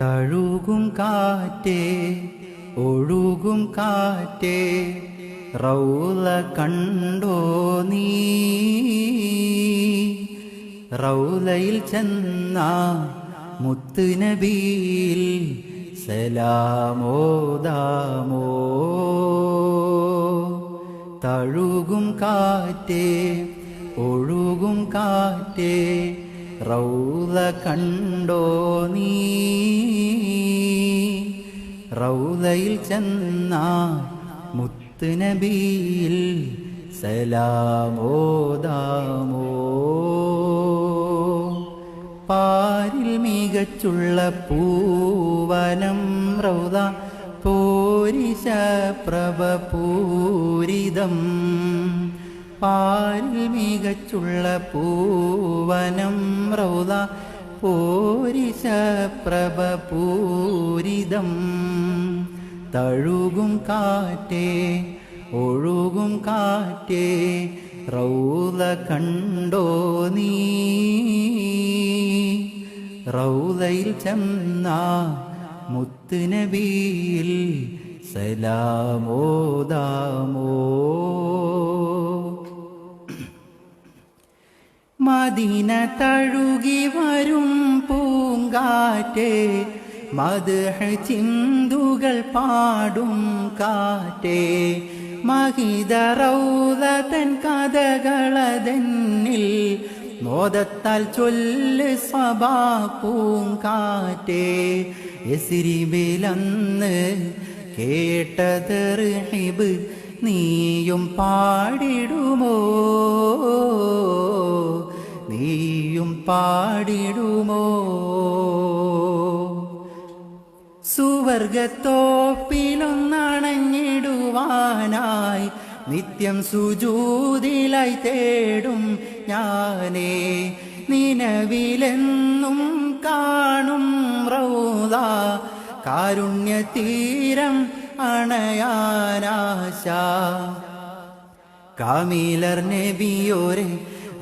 തഴുകും കാറ്റേ ഒഴുകും കാറ്റേ റൗള കണ്ടോ നീ റൗളയിൽ ചെന്ന മുത്ത് നബിയിൽ സലാമോദാമോ തഴുകും കാറ്റേ ഒഴുകും കാറ്റേ റൗള കണ്ടോ നീ റൗളയിൽ ചെന്ന മുത്ത് നബിയിൽ സലാമോദാമോ പാരിൽ മികച്ചുള്ള പൂവനം റൗള പോരിശ പ്രഭ പൂരിതം പാരിൽ മികച്ചുള്ള പൂവനം റൗള പോരിശ പ്രഭ പൂരിതം തഴുകും കാറ്റേ ഒഴുകും കാറ്റേ റൗള കണ്ടോ നീ റൗളയിൽ ചെന്ന മുത്ത് നബിയിൽ സലാമോദാമോ മദീന തഴുകി വരും പൂങ്കാറ്റേ മദ്ഹ് ചിന്തുകൾ പാടും കാറ്റേ മഹിത റൗള തൻ കഥകളതെന്നിൽ മോദത്താൽ ചൊല്ല് സബാ പൂങ്കാറ്റേ യസ്രിബിലന്ന് കേട്ടത് റഹീബ് നീയും പാടിടുമോ നീയും പാടിടുമോ സുവർഗത്തോപ്പിലൊന്നണഞ്ഞിടുവാനായി നിത്യം സുജൂദിലായി തേടും ഞാനേ നിലവിലെന്നും കാണും റൗള കാരുണ്യതീരം അണയാനാശ കാമിലർ നബിയോരെ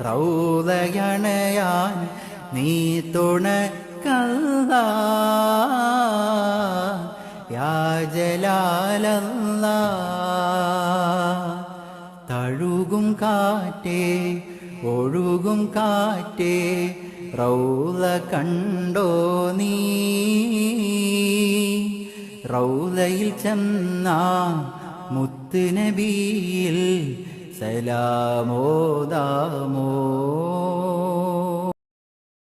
റൗളയണയാൻ നീ തുണക്കല്ലാ യാ ജലാലല്ലാ തഴുകും കാറ്റേ ഒഴുകും കാറ്റേ റൗള കണ്ടോ നീ റൗളയിൽ ചെന്ന മുത്ത് നബിയിൽ സലാമോദാമോ